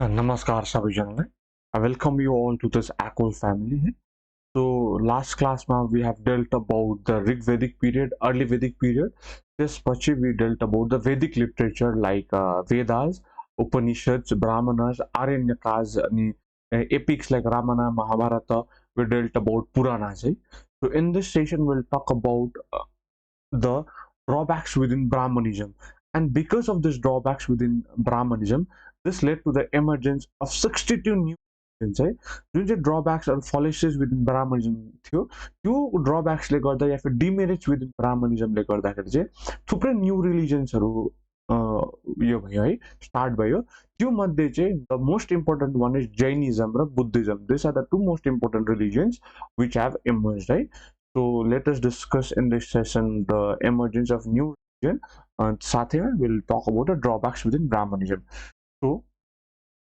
Namaskar सबैजनालाई. I welcome you all to this ACOL family. So last class ma we have dealt about the Rig Vedic period, early Vedic period. This pachi we dealt about the Vedic literature like Vedas, Upanishads, Brahmanas, Aranyakas, and epics like Ramana, Mahabharata. We dealt about Puranas. So in this session we'll talk about the drawbacks within Brahmanism. And because of this drawbacks within Brahmanism, this led to the emergence of 62 new religions है जुन चाहिँ ड्रब्याक्स or फलेसेस within ब्राह्मणिजम थियो त्यो ड्रब्याक्सले गर्दा या फिर demerits within ब्राह्मणिजमले गर्दाखेरि चाहिँ थुप्रै न्यू रिलिजन्सहरू यो भयो है स्टार्ट भयो त्यो मध्ये चाहिँ the most important one is Jainism र Buddhism this are the two most important religions which have emerged है. So let us discuss in this session the emergence of new religion. साथै we'll talk about the drawbacks within Brahmanism. So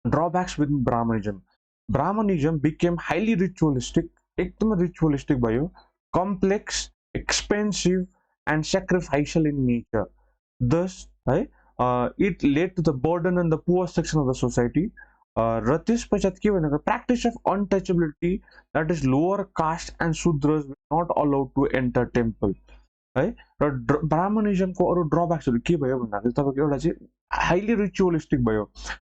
drawbacks within Brahmanism. Brahmanism became highly ritualistic, एकदम ritualistic भयो, complex, expensive and sacrificial in nature. Thus, it led to the burden on the poor section of the society. र त्यस पश्चात के भनेको practice of untouchability, that is lower caste and Sudras were not allowed to enter temple. है र ब्राह्मणिजमको अरू ड्रब्याक्सहरू के भयो भन्दाखेरि तपाईँको एउटा चाहिँ हाइली रिचुअलिस्टिक भयो.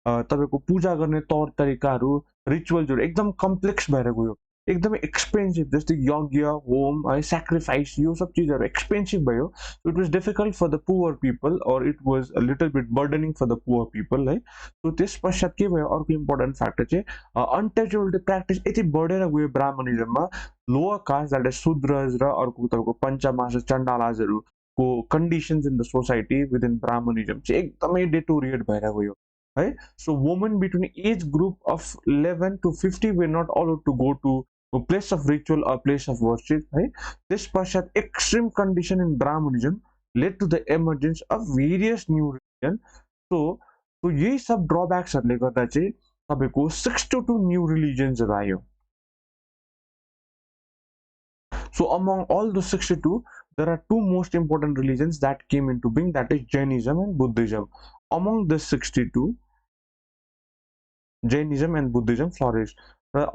तपाईँको पूजा गर्ने तौर तरिकाहरू रिचुअल्सहरू एकदम कम्प्लेक्स भएर गयो, एकदमै एक्सपेन्सिभ, जस्तै यज्ञ होम है सेक्रिफाइस यो सब चिजहरू एक्सपेन्सिभ भयो. It was difficult for the poor people or it was a little bit burdening for the poor people है. सो त्यस पश्चात के भयो अर्को इम्पोर्टेन्ट फ्याक्टर चाहिँ अनटचेबिलिटी प्र्याक्टिस यति बढेर गयो ब्राह्मणिजममा. Lower caste that is Shudras र अर्को तपाईँको पञ्चमास चण्डालाजहरूको conditions in the society within Brahmanism चाहिँ एकदमै डेटोरिएट भएर गयो है. So women between age group of 11 to 50 were not allowed to go to a place of ritual or place of worship है. त्यस पश्चात extreme condition in Brahmanism led to the emergence of various new religion. so यही सब ड्रब्याक्सहरूले गर्दा चाहिँ तपाईँको 62 new रिलिजन्सहरू आयो. So among all the 62, there are two most important religions that came into being, that is Jainism and Buddhism. Among the 62, Jainism and Buddhism flourished.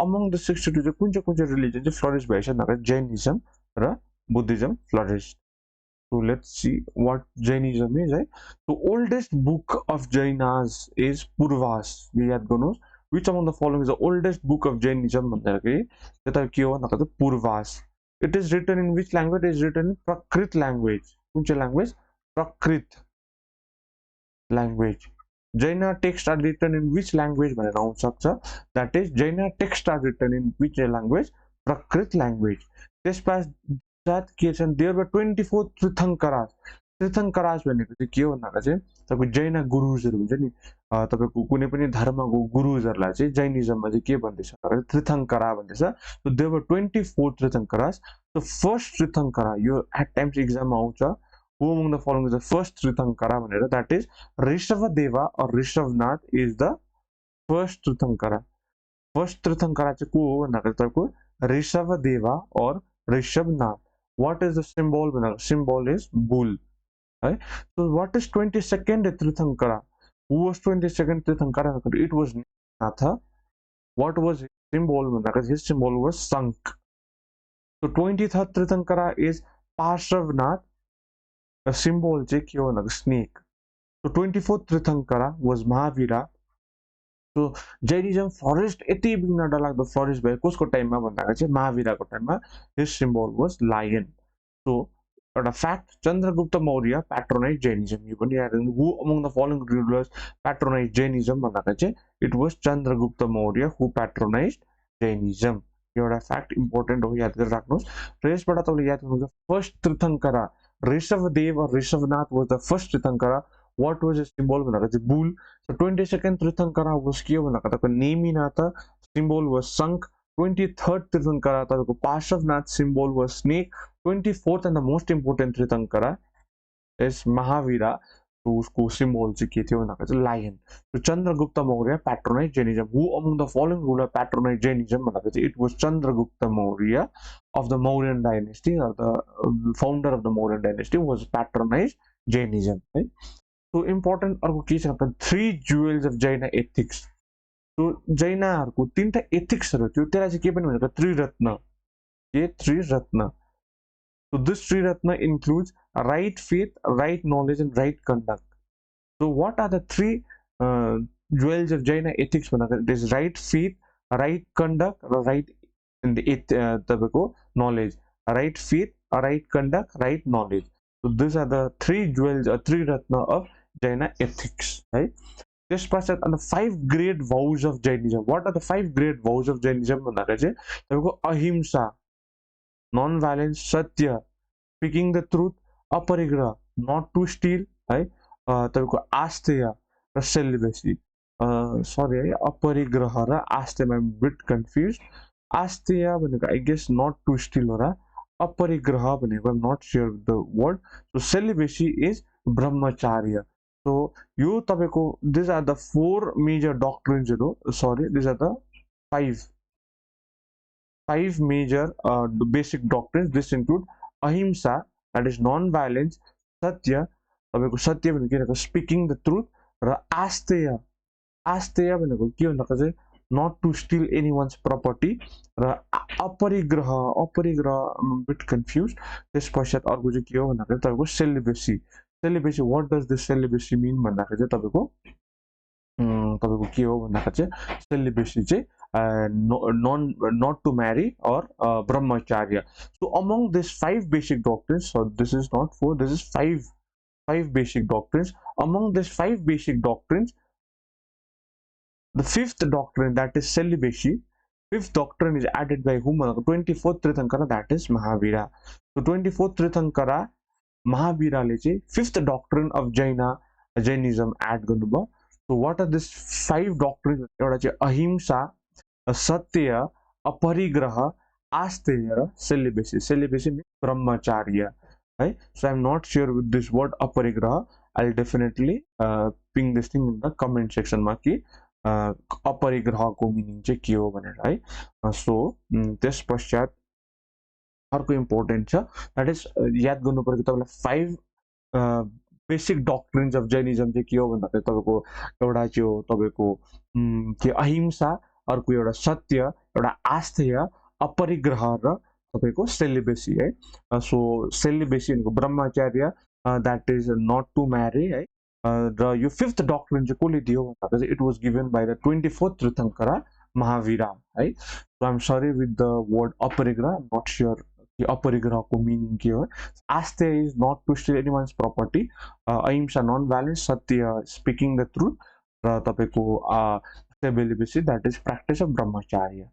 Among the 62 चाहिँ कुन चाहिँ religion चाहिँ flourish भएछ भन्दा Jainism र Buddhism flourished. So let's see what Jainism is. So oldest book of Jainas is Purvas. यो याद गर्नुहोस्. Which among the following is the oldest book of Jainism भन्दाखेरि यता के हो भन्दा Purvas. It is written in which language? It is written in Prakrit language. कुन चाहिँ language? Prakrit language. Jaina texts are written in which language भनेर आउन सक्छ. That is Jaina texts are written in which language? Prakrit language. त्यस पश्चात के छन्? There were 24 तीर्थङ्करास. तीर्थङ्करास भनेको चाहिँ के हो भन्दा चाहिँ तपाईको जैन गुरुजहरू हुन्छ नि, तपाईको कुनै पनि धर्मको गुरुजहरूलाई चाहिँ जैनिजममा चाहिँ के भन्दैछ भन्दा तीर्थङ्करा भन्दैछ. So there were 24 तीर्थङ्करास. So first तीर्थङ्करा यो at times एक्जाममा आउँछ. Who among the following is the first तीर्थङ्करा भनेर? That is Rishabhadeva or Rishabhnath is the first तीर्थङ्करा. First तीर्थङ्करा चाहिँ को हो भन्दाखेरि तपाईको Rishabhadeva or Rishabhnath. What is the symbol भन्दा symbol is bull है. So what is 22nd तीर्थङ्करा? Who was 22nd तीर्थङ्करा? It was Natha. What was his symbol भन्दाखेरि his symbol was Sank. So 23rd तीर्थङ्करा is Parshvanath. The symbol चाहिँ के हो भन्दा snake. So 24th तीर्थङ्करा was Mahavira. So Jainism flourished यति बिघ्न डरलाग्दो flourish भयो कसको टाइममा भन्दाखेरि चाहिँ महावीराको टाइममा. his symbol was lion. So एउटा fact, Chandragupta Maurya patronize Jainism. यो पनि याद राख्नु. Who among the following rulers patronize Jainism भन्दाखेरि चाहिँ it was Chandragupta Maurya who patronize Jainism. यो एउटा फ्याक्ट इम्पोर्टेन्ट हो, याद गरेर राख्नुहोस्. र यसबाट तपाईँले याद गर्नुहुन्छ first Tirthankara Rishabhadeva or Rishabhanatha was the first Tirthankara. What was his symbol भन्दाखेरि चाहिँ bull. So 22nd तीर्थङ्करा was के हो भन्दाखेरि तपाईँको Neminath, symbol was Sank. 23rd तीर्थङ्करा तपाईँको Parshvanath, symbol was snake. 24th and the most important तीर्थङ्करा is Mahavira. तो उसको symbol चाहिँ के थियो भन्दाखेरि चाहिँ lion. So Chandragupta Maurya patronized Jainism. Who among the following ruler patronized Jainism भन्दाखेरि चाहिँ it was Chandragupta Maurya of the Mauryan dynasty, or the founder of the Mauryan dynasty was patronized Jainism. Right? So important अर्को के छ भन्दा 3 jewels of Jaina ethics. So जैनाहरूको तीनटा एथिक्सहरू थियो, त्यसलाई चाहिँ के पनि भनेको त्रिरत्न, के त्रिरत्न. So this Triratna includes right faith, right knowledge, and right conduct. So what are the three jewels of Jaina ethics? It is right faith, right conduct, right in the knowledge. Right faith, right conduct, right knowledge. So these are the three jewels or three ratna of Jaina ethics. Right. This person on the 5 great vows of Jainism. What are the 5 great vows of Jainism? Ahimsa, non-violence, satya, speaking the truth, aparigraha, not to steal, है तपाईँको आस्तेय र celibacy. Sorry है, अपरिग्रह र आस्तेयमा beet confuse. Asteya भनेको I guess not to steal हो र, अपरिग्रह भनेको I am not sure with the word. So celibacy is Brahmacharya. So यो तपाईँको दिज आर द 4 मेजर डक्ट्रिन्सहरू, sorry these are the 5 major basic doctrines. This include ahimsa, that is non-violence, satya, तपाईँको सत्य भनेको के भनेको स्पिकिङ द ट्रुथ, र आस्तेय, आस्तेय भनेको के भन्दा चाहिँ not to steal any once प्रपर्टी, र अपरिग्रह, अपरिग्रह बिट कन्फ्युज. त्यस पश्चात अर्को चाहिँ के हो भन्दाखेरि तपाईँको celibacy. Celibacy, what does this celibacy mean भन्दाखेरि चाहिँ तपाईँको के हो भन्दाखेरि चाहिँ सेलिबेसी चाहिँ not to marry or brahmacharya. So among these 5 basic doctrines, so this is not 4, this is 5 basic doctrines. Among these 5 basic doctrines, the 5th doctrine, that is celibacy, 5th doctrine is added by whom? 24th Tirthankara, that is Mahavira. So 24th Tirthankara Mahavira le 5th doctrine of Jainism add गर्नुभयो. So what are these 5 doctrines? एउटा चाहिँ अहिंसा, सत्य, अपरिग्रह, आस्तेय र celibacy. Celibacy means ब्रह्मचार्य, है. So I'm not sure with this word अपरिग्रह. I'll definitely ping this thing in the comment section मा कि अपरिग्रहको मिनिङ चाहिँ के हो भनेर, है. सो त्यस पश्चात अर्को इम्पोर्टेन्ट छ, द्याट इज याद गर्नु पर्यो कि तपाईँलाई 5 बेसिक डक्ट्रिन्स अफ जैनिज्म चाहिँ के हो भन्दाखेरि तपाईँको एउटा चाहिँ हो तपाईँको के अहिंसा, अर्को एउटा सत्य, एउटा आस्तेय, अपरिग्रह र तपाईँको सेलिबेसी, है. सो सेलिबेसी भनेको Brahmacharya, that is not to marry, है. र यो 5th डक्ट्रिन चाहिँ कसले दियो भन्दाखेरि it was given by the 24th Tirthankara Mahavira, है. So I am sorry with the word Aparigraha, not sure कि अपरिग्रहको मिनिङ के हो. Asteya is not to steal any once property, Ahimsa non violence, Satya speaking the truth, र तपाईँको celibacy that is practice of Brahmacharya,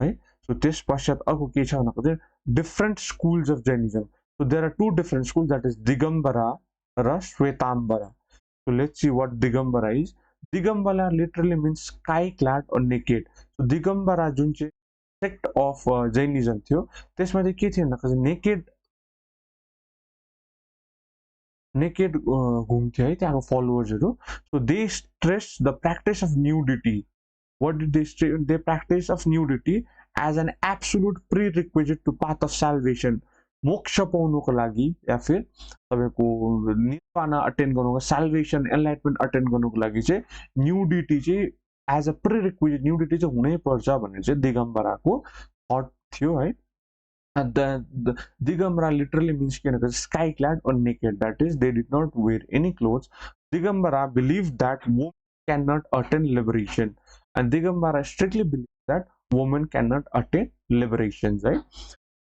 है. So त्यस पश्चात अर्को के छ भन्दाखेरि different schools of Jainism. So there are 2 different school, that is Digambara र Svetambara. So let's see what Digambara is. Digambara literally means sky clad or naked. So Digambara जुन चाहिँ sect of Jainism थियो, त्यसमा चाहिँ के थियो भन्दाखेरि naked घुम्थ्यो है त्यहाँको फलोवर्सहरू. So they stress the practice of nudity. What did they say? They practice of nudity as an absolute prerequisite to path of salvation. मोक्ष पाउनुको लागि या फिर तपाईको निर्वाणा अटेन्ड गर्नुको, साल्भेसन एनलाइटमेन्ट अटेन्ड गर्नुको लागि चाहिँ न्युडिटी चाहिँ एज अ प्रिरिक्विजिट, न्युडिटी चाहिँ हुनै पर्छ भनेर चाहिँ दिगम्बराको थट थियो, है. दिगम्बरा लिटरली मिन्स के भनेको sky clad or naked, that is they did not wear any clothes. Digambara believe that woman can not attain liberation, and Digambara strictly believe that woman can not attain liberation, है.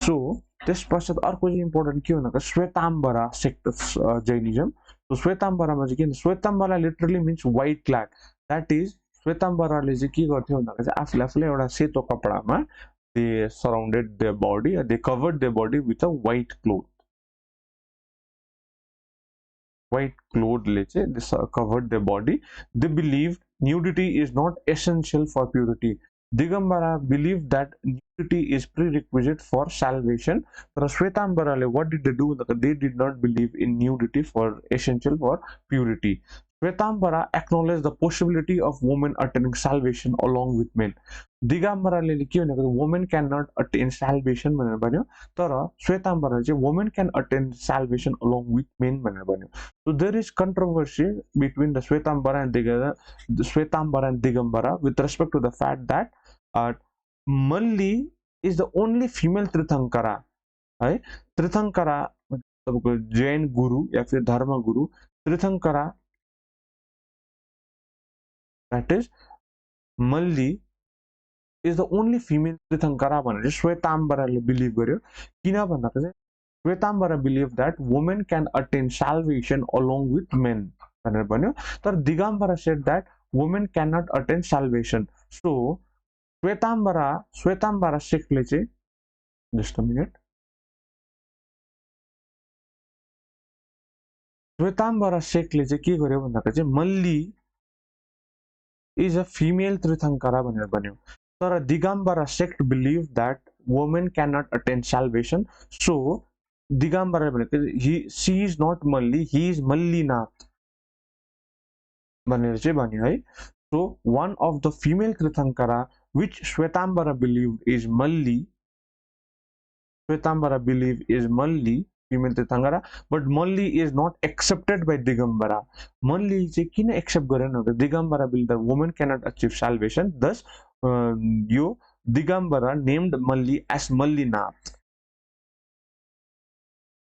So त्यस पश्चात अर्को चाहिँ important के भन्दा Shvetambara sect of Jainism. So श्वेताम्बरामा चाहिँ के भन्छ, Shvetambara literally means white clad, that is श्वेताम्बराले चाहिँ के गर्थ्यो भन्दाखेरि चाहिँ आफूले एउटा सेतो कपडामा they surrounded their body, they covered their body with a white cloth. White क्लोथले चाहिँ they covered their body. They believe nudity is not essential for purity. Digambara believed that nudity is prerequisite for salvation. But Shvetambara, what did they do? They did not believe in nudity for essential for purity. श्वेताम्बरा acknowledge the possibility of women attaining salvation along with men. दिगम्बराले के भनेको women cannot attain salvation भनेर भन्यो, तर श्वेताम्बरा चाहिँ women can attain salvation along with men भनेर भन्यो. So there is controversy between the Shwetambara and Digambara with respect to the fact that Malli is the only female Tirthankara. है, तीर्थंकरा तपाईँको जैन गुरु या फिर धर्म गुरु tirthankara, that is Malli is the only female tirthankara भनेर श्वेताम्बराले believe गर्यो. किन भन्दा चाहिँ श्वेताम्बरा believe that women can attain salvation along with men भनेर भन्यो, तर Digambara said that women cannot attain salvation. So श्वेताम्बरा सेक्टले चाहिँ, just a minute, श्वेताम्बरा सेक्टले चाहिँ के गर्यो भन्दाखेरि चाहिँ Malli is a female tirthankara भनेर भन्यो, तर Digambara sect believe that women cannot attain salvation. So Digambara भनेको she is not Malli, he is Mallinath भनेर चाहिँ भन्यो है. So one of the female tirthankara which Svetambara believe is Malli, Svetambara believe is Malli female tirthankara, but Malli is not accepted by Digambara. Malli चाहिँ किन accept गरेन भने Digambara believe that women cannot achieve salvation. thus यो Digambara named Malli as Mallinath.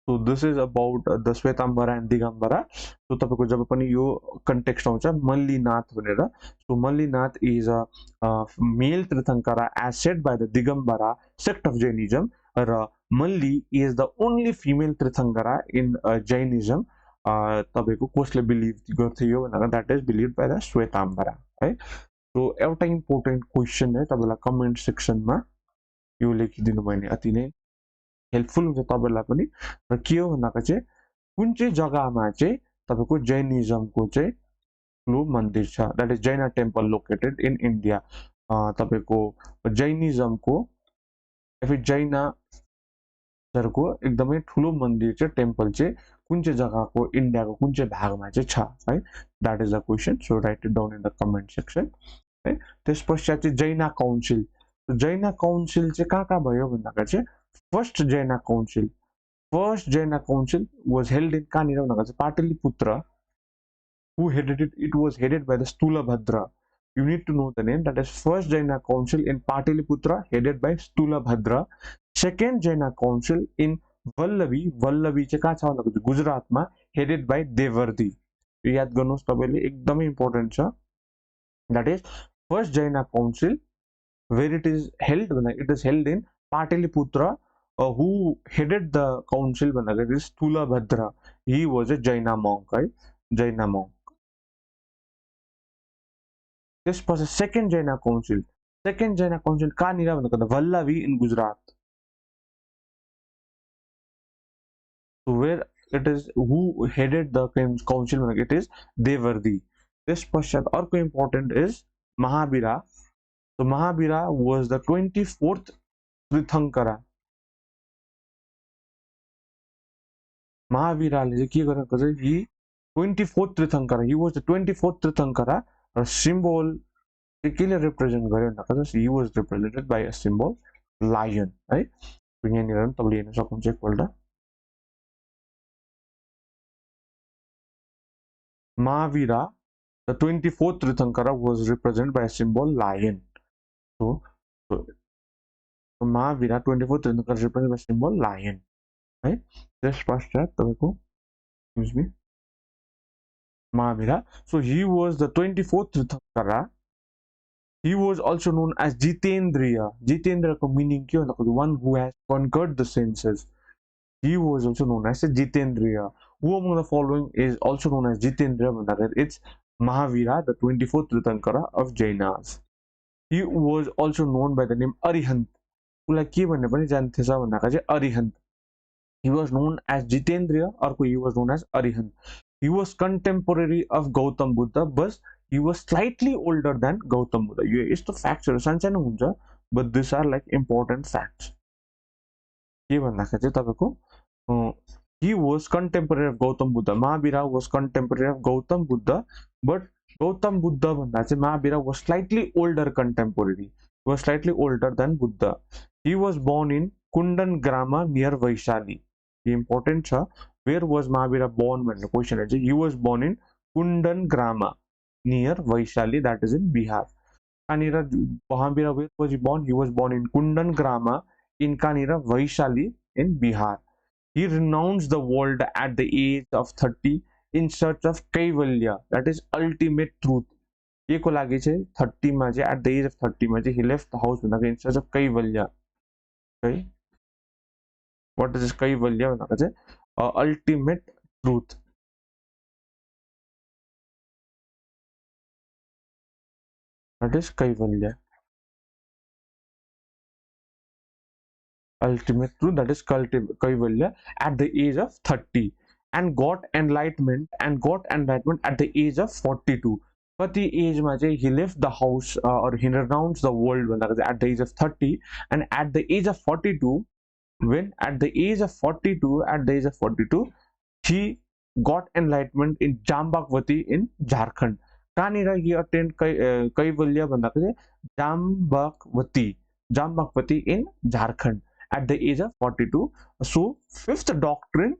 So this is about the Shwetambara and Digambara. So तपाईको जब पनि यो context आउँछ मल्लीनाथ भनेर, so Mallinath is a male tirthankara as said by the Digambara sect of Jainism, र Malli is the only female tirthankara in Jainism. तपाईको कसले believe गर्थ्यो यो भनेर, that is believed by the Shwetambara है. So एउटा इम्पोर्टेन्ट क्वेसन है, तपाईलाई कमेन्ट सेक्सनमा यो लेखिदिनु भयो भने अति नै हेल्पफुल हुन्छ तपाईलाई पनि. र के हो भन्दा चाहिँ कुन चाहिँ जग्गामा चाहिँ तपाईको जैनिज्मको चाहिँ ठुलो मन्दिर छ, that is Jain temple located in India. तपाईको जैनिज्मको या फिर जैनहरुको एकदमै ठुलो मन्दिर चाहिँ टेम्पल चाहिँ कुन चाहिँ जग्गाको इन्डियाको कुन चाहिँ भागमा चाहिँ छ है, that is the question. So right it down in the comment section है. त्यसपश्चात चाहिँ जैन काउन्सिल. जैन काउन्सिल चाहिँ कहाँ भयो भन्दाखेरि चाहिँ first Jan council was held in कहाँनिर भन्दाखेरि चाहिँ Pataliputra. Who headed it? It was headed by the Stulabhadra. You need to know the name. That is first Jaina Council in Pataliputra, headed by Stulabhadra. Second Jaina Council in Vallavi चाहिँ कहाँ छ भन्दाखेरि गुजरातमा, headed by Devardi. याद गर्नुहोस् तपाईले, एकदमै important छ. That is first Jaina Council, where it is held in Pataliputra. Who headed the council भन्दाखेरि Stulabhadra. He was a Jaina monk, right? Jaina monk. त्यसपछि सेकेन्ड जैन काउन्सिल कहाँनिर भन्दाखेरि Vallabhi in Gujarat. where it is, who headed the council भन्दाखेरि it is देवर्दी. त्यसपश्चात अर्को important is Mahavira. so Mahavira was the 24th tirthankara. महावीराले चाहिँ के गरेको चाहिँ he 24th tirthankara, he was the 24th tirthankara. र सिम्बल चाहिँ केले रिप्रेजेन्ट गर्यो भन्दाखेरि he was represented by a symbol lion है. यहाँनिर पनि तपाईले हेर्न सक्नुहुन्छ एकपल्ट. Mahavira the 24th tirthankara was represented by a symbol lion. so Mahavira 24th tirthankara represented by symbol lion है. त्यसपश्चात तपाईको excuse me Mahavira. So he was the 24th Tirthankara. He was also known as Jitendriya. Jitendriya ko meaning ke hunda, the one who has conquered the senses. He was also known as a Jitendriya. Who among the following is also known as Jitendriya? It's Mahavira, the 24th Tirthankara of Jainas. He was also known by the name Arihant. Like ke bhanne pani janthesa भन्दा चाहिँ Arihant. He was known as Jitendriya or he was known as Arihant. He was contemporary of Gautam Buddha, but he was slightly older than Gautam Buddha. यो यस्तो फ्याक्ट्सहरु सानसानो हुन्छ, but these are like important facts. के भन्दाखेरि चाहिँ तपाईको he was contemporary of Gautam Buddha. Mahavira was contemporary of Gautam Buddha, but Gautam Buddha भन्दा चाहिँ Mahavira was slightly older contemporary, was slightly older than Buddha. He was born in Kundan Grama near Vaishali. The important छ, where was Mahavira born भन्ने question है. He was born in Kundan Grama near Vaishali, that is in Bihar. Kanira Mahavira, where was he born? He was born in Kundan Grama in Kanira Vaishali in Bihar. He renounced the world at the age of 30 in search of Kaivalya, that is ultimate truth. के को लागि चाहिँ 30 मा चाहिँ at the age of 30 मा चाहिँ he left the house भन्नाको in search of Kaivalya. है, what is this Kaivalya भन्नाको चाहिँ ultimate truth. That is Kaivalya. Ultimate truth, that is Kaivalya at the age of 30, and got enlightenment at the age of 42. कति एजमा चाहिँ he left the house or he renounced the world भन्दा चाहिँ at the age of 30, and at the age of 42, at the age of 42 he got enlightenment in Jambakvati in Jharkhand. कहाँनिर he attained Kaivalya भन्दाको चाहिँ Jambakvati in Jharkhand at the age of 42. So fifth doctrine,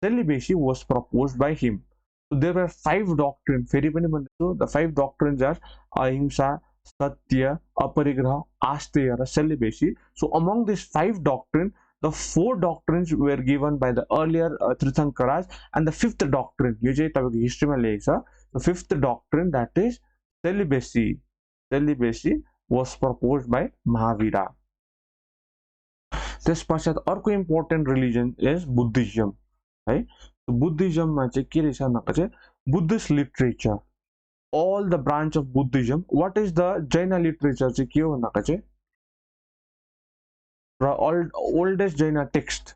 celibacy, was proposed by him. So there were 5 doctrines. The 5 doctrines are ahimsa, satya, aparigraha, asteya, celibacy. So among these 5 doctrines, the 4 doctrines were given by the earlier Tirthankaras, and the 5th doctrine, history ma lekha, the 5th doctrine, that is celibacy. Celibacy was proposed by Mahavira. त्यस पश्चात अर्को important religion is Buddhism है. बुद्धिज्ममा चाहिँ के रहेछ भन्दा चाहिँ Buddhist literature, all the branch of Buddhism. What is the Jaina literature चाहिँ के हो भन्दा चाहिँ र oldest Jaina text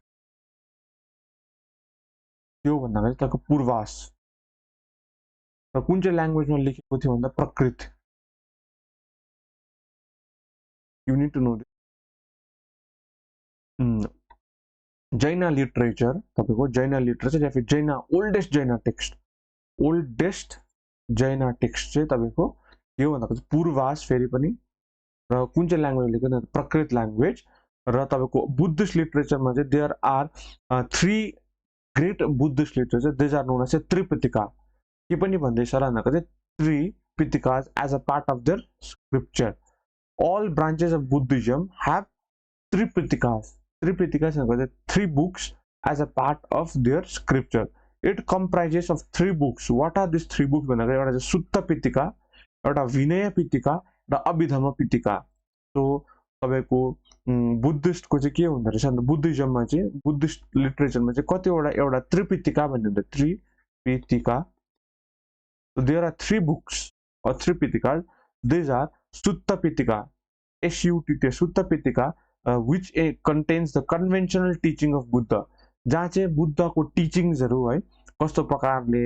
के हो भन्दा चाहिँ त्यसको पूर्वास र कुन चाहिँ ल्याङ्ग्वेजमा लेखेको थियो भन्दा प्रकृत. You need to know this. Jaina literature, तपाईको Jaina literature या फिर Jaina oldest Jaina text चाहिँ तपाईको के हो भन्दा पूर्वास, फेरि पनि र कुन चाहिँ ल्याङ्ग्वेज लेखेको प्रकृत ल्याङ्ग्वेज. र तपाईको बुद्धिस्ट लिटरेचरमा चाहिँ there are 3 great Buddhist literature. These are known as Tripitaka. के पनि भन्दैछ र भन्दाको चाहिँ Tripitakas as a part of their scripture. All branches of Buddhism have Tripiticas. Tripiticas are 3 books as a part of their scripture. It comprises of 3 books. What are these 3 books? एउटा चाहिँ Sutta Pitaka, एउटा Vinaya Pitaka, र Abhidhamma Pitaka. So तपाईको Buddhist को चाहिँ के हुँदो रहेछ भन्दा बुद्धिज्ममा चाहिँ बुद्धिस्ट लिटरेचरमा चाहिँ कतिवटा एउटा त्रिपिटिका भन्ने हुन्छ. त्रिपिटिका. So there are 3 books or Tripiticas. These are Sutta Pitaka, SUTT, Sutta Pitaka, which contains the conventional teaching of Buddha. जहाँ चाहिँ बुद्धको टिचिङ्सहरु है कस्तो प्रकारले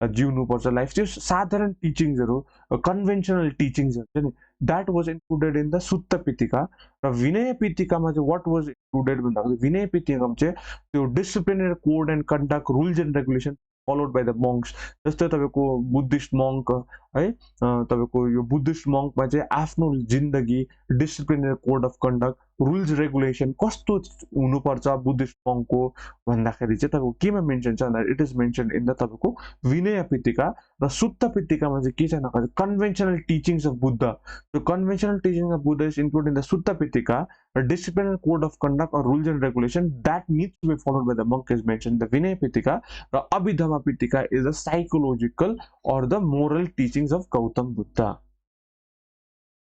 जिउनु पर्छ लाइफ, त्यो साधारण टिचिङ्सहरु, कन्भेन्सनल टिचिङ्सहरु चाहिँ that was included in the Sutta Pitaka. र विनय पिटिकामा चाहिँ what was included भन्दाखेरि विनय पिटिकामा चाहिँ त्यो disciplinary code and conduct, rules and regulation followed by the monks. जस्तै तपाईको बुद्धिस्ट मङ्क है, तपाईको यो बुद्धिस्ट मङ्कमा चाहिँ आफ्नो जिन्दगी, disciplinary code of conduct, rules regulation कस्तो हुनुपर्छ बुद्धिस्ट मङ्कको भन्दाखेरि चाहिँ तपाईको केमा मेन्सन छ भन्दा it is mention in the तपाईको विनय पिटिका. र सुत्त पिटिकामा चाहिँ के छ भन्दा conventional teachings of Buddha. The conventional teachings of Buddha is include in the Sutta Pitaka. Disciplinary code of conduct or rules and regulation that needs to be followed by the monk is mention the Vinaya Pitaka. र Abhidhamma Pitaka is the psychological or the moral teachings of Gautam Buddha.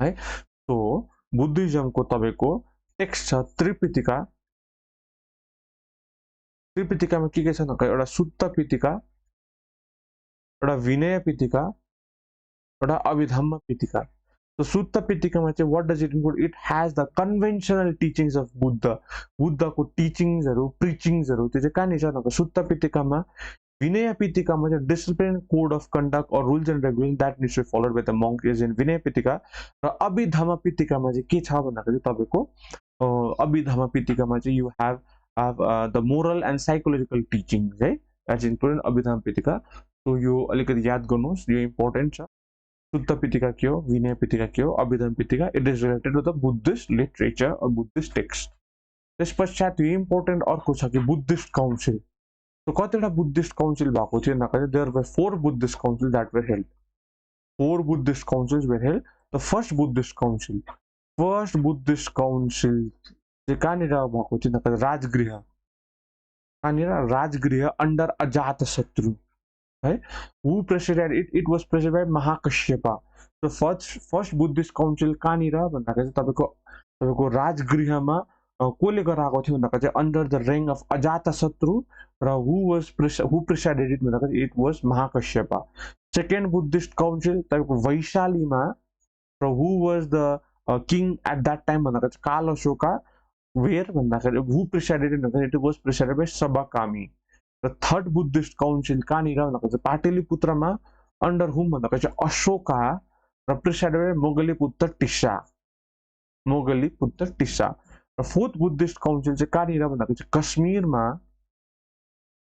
है, so Buddhism को तपाईको text छ त्रिपिटिका. त्रिपिटिकामा के छ भन्दा एउटा सुत्त पिटिका, एउटा विनय पिटिका, एउटा अभिधम्म पिटिका. So Sutta Pitikaमा चाहिँ what does it include? It has the conventional teachings of Buddha. बुद्धको टिचिङ्सहरु, प्रिचिङ्सहरु त्यो चाहिँ कहाँनिर छ भन्दा सुत्त पिटिकामा. विनय पिटिकामा चाहिँ discipline code of conduct or rules and regulation that needs to be followed by the monk is in Vinaya Pitaka. र अभिधम्म पिटिकामा चाहिँ के छ भन्दाखेरि तपाईको अभिधम्म पिटिकामा चाहिँ you have the moral and psychological teachings है, द्याट्स इम्पोर्टेन्ट अभिधान पिटिका। सो यो अलिकति याद गर्नुहोस्, यो इम्पोर्टेन्ट छ। शुद्ध पिटिका के हो, विनय पिटिका के हो, Abhidhana Pitaka, it is related to the Buddhist literature or Buddhist text. त्यस पश्चात यो इम्पोर्टेन्ट अर्को छ कि बुद्धिस्ट काउन्सिल। सो कतिवटा बुद्धिस्ट काउन्सिल भएको थियो भन्दाखेरि there were 4 Buddhist council that were held. 4 Buddhist councils were held. The first Buddhist council चाहिँ कहाँनिर भएको थियो भन्दाखेरि राजगृह, कहाँनिर राजगृह अन्डर अजातशत्रु है। Who presided it, it was presided by Mahakashyapa. So first Buddhist council कहाँनिर भन्दाखेरि तपाईँको राजगृहमा कसले गराएको थियो भन्दाखेरि चाहिँ under the reign of Ajatashatru र हु प्रेसिडेड इट भन्दाखेरि it was Mahakashyapa. Second Buddhist council तपाईँको वैशालीमा र who was the king at that time भन्दाखेरि चाहिँ काल अशोका। वेयर भन्दाखेरि हु प्रेसिडेड इट भन्दाखेरि it was presided by Sabakami. र थर्ड बुद्धिस्ट काउन्सिल कहाँनिर भन्दाखेरि चाहिँ पाटलिपुत्रमा अन्डर हुम भन्दाखेरि चाहिँ अशोका र प्रेसिडेड बाई मोगलीपुत्र टिस्सा, र फोर्थ बुद्धिस्ट काउन्सिल चाहिँ कहाँनिर भन्दाखेरि चाहिँ कश्मीरमा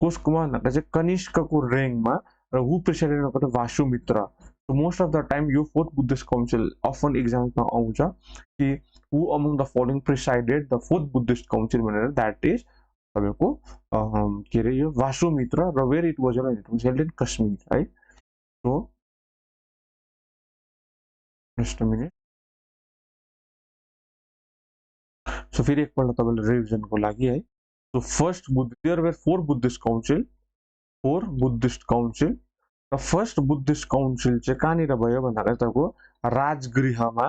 कसकोमा भन्दाखेरि चाहिँ कनिष्कको रेङमा र हु प्रेसिडेड भन्दाखेरि Vasumitra. So most of the time यो फोर्थ बुद्धिस्ट काउन्सिल अफन इक्जाम्समा आउँछ कि who among the following presided the fourth Buddhist council भनेर, द्याट इज तपाईँको के अरे यो वासुमित्र। र where it was held in Kashmir है। So just a minute. So फेरि एकपल्ट तपाईँले रिभिजनको लागि है। So first there were 4 Buddhist council, 4 Buddhist council. र फर्स्ट बुद्धिस्ट काउन्सिल चाहिँ कहाँनिर भयो भन्दाखेरि तपाईँको राजगृहमा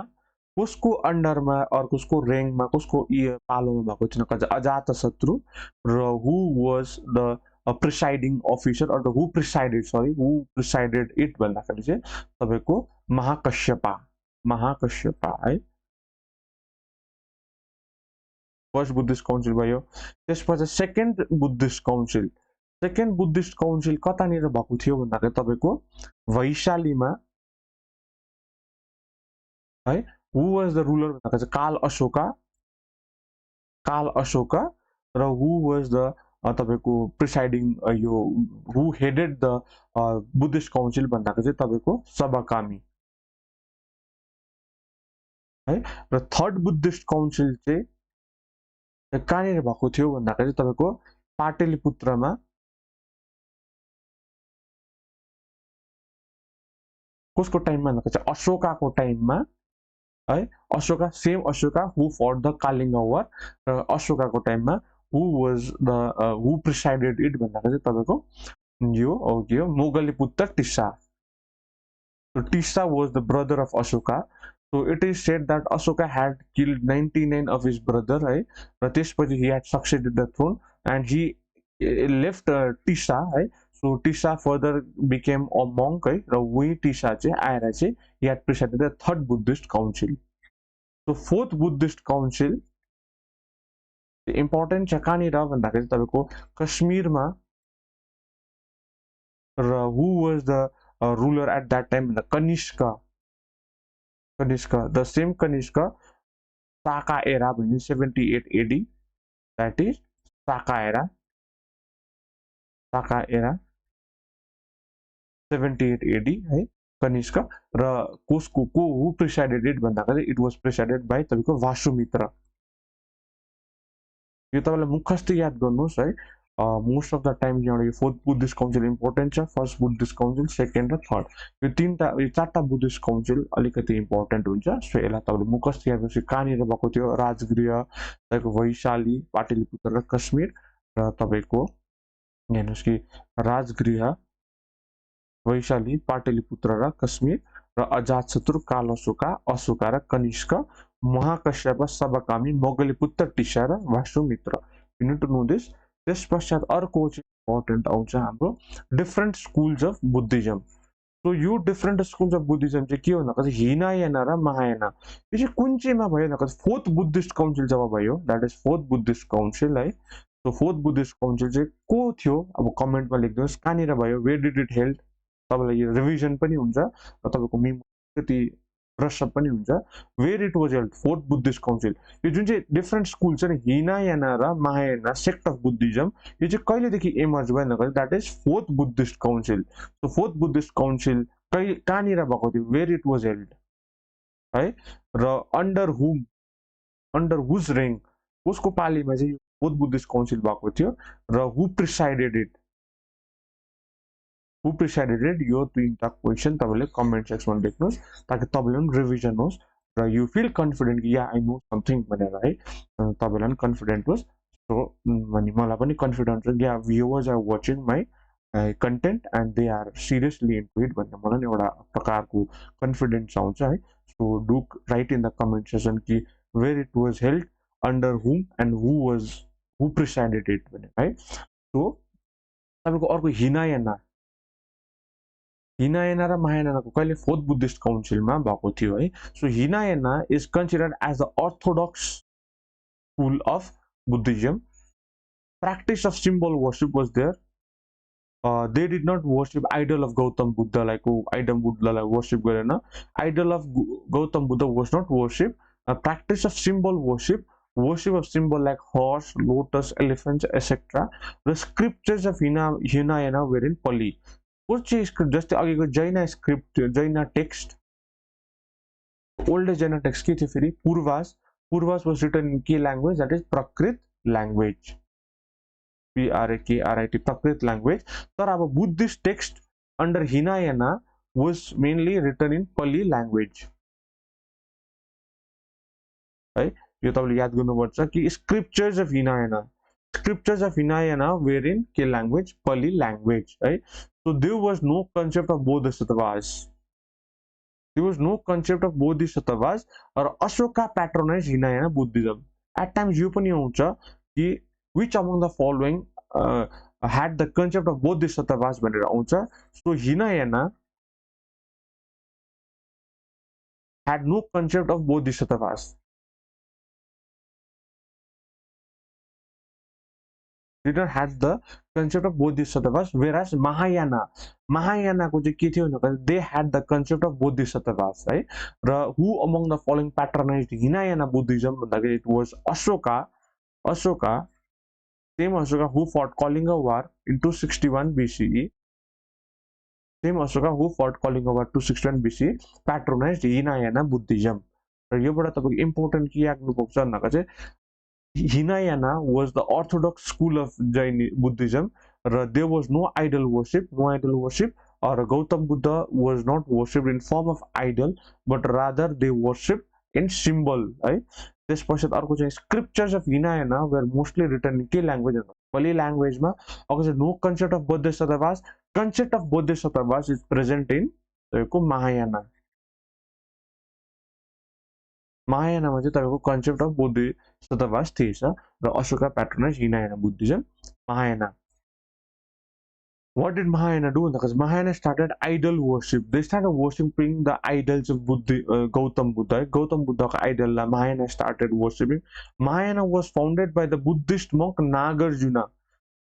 कसको अन्डरमा और कसको रेङमा कसको पालोमा भएको थियो भन्दाखेरि अजातशत्रु र who was the presiding officer or who presided it भन्दाखेरि चाहिँ तपाईँको महाकश्यपा है। फर्स्ट बुद्धिस्ट काउन्सिल भयो। त्यसपछि सेकेन्ड बुद्धिस्ट काउन्सिल कतानिर भएको थियो भन्दाखेरि तपाईँको वैशालीमा है। हु वाज द रुलर भन्दाखेरि चाहिँ काल अशोका र हु वाज द तपाईँको प्रिसाइडिङ यो हु हेडेड द बुद्धिस्ट काउन्सिल भन्दाखेरि चाहिँ तपाईँको सबकामी है। र थर्ड बुद्धिस्ट काउन्सिल चाहिँ कहाँनिर भएको थियो भन्दाखेरि चाहिँ तपाईँको पाटलिपुत्रमा कसको टाइममा भन्दाखेरि चाहिँ अशोकाको टाइममा है। अशोका हु फॉट द कालिङ्ग वार, र अशोकाको टाइममा हु प्रिसाइडेड इट भन्दाखेरि चाहिँ तपाईँको यो Moggaliputta Tissa. Tissa was the brother of Ashoka. So it is said that Ashoka had killed 99 of his brother है, र त्यसपछि he had succeeded the throne and he left Tissa है। So Tissa further became a monk है, र वही Tissa चाहिँ आएर चाहिँ he had presided the third Buddhist council। So fourth Buddhist council important छ कहाँनिर भन्दाखेरि तपाईँको कश्मीरमा र who was the ruler at that time भन्दा Kanishka, the same Kanishka, Saka era भन्ने 78 AD, that is Saka era 78 AD है कनिष्क। र कसको हु प्रिसाइडेड इट भन्दाखेरि इट वाज प्रिसाइडेड बाई तपाईँको वासुमित्र। यो तपाईँलाई मुखस्त याद गर्नुहोस् है। मोस्ट अफ द टाइम यहाँ यो फोर्थ बुद्धिस्ट काउन्सिल इम्पोर्टेन्ट छ, फर्स्ट बुद्धिस्ट काउन्सिल, सेकेन्ड र थर्ड। यो चारवटा बुद्धिस्ट काउन्सिल अलिकति इम्पोर्टेन्ट हुन्छ। सो यसलाई तपाईँले मुखस्त याद गर्नुहोस् कहाँनिर भएको थियो, राजगृह, तपाईँको वैशाली, पाटलिपुत्र र कश्मीर। र तपाईँको हेर्नुहोस् कि राजगृह, वैशाली, पाटलिपुत्र र कश्मीर, र अजातशत्रु, काल अशोका र कनिष्क, महाकश्यप, सबकामी, मोगलीपुत्र टिस्सा र Vasumitra. You need to know this. त्यस पश्चात अर्को चाहिँ इम्पोर्टेन्ट आउँछ हाम्रो different schools of Buddhism. So यो डिफरेन्ट स्कुल्स अफ बुद्धिज्म चाहिँ के हो भन्दाखेरि हिनायना र महायाना। यो चाहिँ कुन चाहिँमा भयो भन्दाखेरि फोर्थ बुद्धिस्ट काउन्सिल जब भयो, that is fourth Buddhist council है। सो फोर्थ बुद्धिस्ट काउन्सिल चाहिँ को थियो, अब कमेन्टमा लेखिदिनुहोस् कहाँनिर भयो, वेयर डिड इट हेल्ड। तपाईँलाई यो रिभिजन पनि हुन्छ र तपाईँको मेमोरी प्रश्न पनि हुन्छ where it was held fourth Buddhist council यो जुन चाहिँ डिफरेन्ट स्कुल छ नि हिनायाना र महायाना सेक्ट अफ बुद्धिज्म यो चाहिँ कहिलेदेखि इमर्ज भयो भन्दाखेरि that is fourth Buddhist council so fourth Buddhist council कहाँनिर भएको थियो वेयर इट वाज हेल्ड है र अन्डर हुज रेङ उसको पालीमा चाहिँ फोर्थ बुद्धिस्ट काउन्सिल भएको थियो र हु प्रिसाइडेड इट यो दुईटा क्वेसन तपाईँले कमेन्ट सेक्सनमा लेख्नुहोस् ताकि तपाईँले पनि रिभिजन होस् र यु फिल कन्फिडेन्ट कि या आई नो समथिङ भनेर है तपाईँलाई पनि कन्फिडेन्ट होस् सो अनि मलाई पनि कन्फिडेन्ट छ या viewers are watching my content and they are seriously into it भन्ने मलाई पनि एउटा प्रकारको कन्फिडेन्स आउँछ है so do write in the comment section कि where it was held under whom and who presided it भनेर है सो तपाईँको अर्को हिनायाना र महायानाको कहिले फोर्थ बुद्धिस्ट काउन्सिलमा भएको थियो है so Hinayana is considered as the orthodox school of Buddhism practice of symbol worship was there. They did not worship idol of Gautam Buddha like idol Buddha like worship garena. Idol of Gautam Buddha was not worship. Practice of symbol worship of symbol like horse, lotus, elephants, etc. The scriptures of Hinayana were in Pali. Which script just Jaina script, Jaina text. Oldest Jaina text ki thi feri Purvas. Purvas was written in key language, that is Prakrit language. Prakrit language. So our Buddhist text under Hinayana was mainly written in Pali language. Right? You probably yaad garनुपर्छ कि scriptures of Hinayana. Scriptures of Hinayana were in key language, Pali language. Right? So there was no concept of bodhisattvas. There was no concept of bodhisattvas or Ashoka patronized Hinayana Buddhism. At times you पनि आउँछ कि which among the following had the concept of bodhisattvas भनेर आउँछ. So Hinayana had no concept of bodhisattvas. Did not have the concept of bodhisattvas, whereas Mahayana को चाहिँ के थियो भने they had the concept of bodhisattvas, right? र who among the following patronized Hinayana Buddhism भन्दाखेरि it was Ashoka, same Ashoka who fought Kalinga War in 261 BCE. Same Ashoka who fought Kalinga War 261 BCE patronized Hinayana Buddhism. र योबाट तपाईको important के राख्नुपर्छ भन्दा चाहिँ Hinayana was the orthodox school of Jain Buddhism. There was no idol worship, or Gautam Buddha was not worshipped in form of idol, but rather they worshipped in symbol. Right? This scriptures of Hinayana were mostly written in key language, Pali language. No concept of bodhisattvas. Concept of bodhisattvas is present in Mahayana. Mahayana is the concept of bodhisattvas थिएछ र Ashoka patronized Hinayana Buddhism. Mahayana. What did Mahayana do? Because Mahayana started idol worship. They started worshipping the idols of Gautam Buddha. Gautam Buddha idol la Mahayana started worshipping. Mahayana was founded by the Buddhist monk Nagarjuna.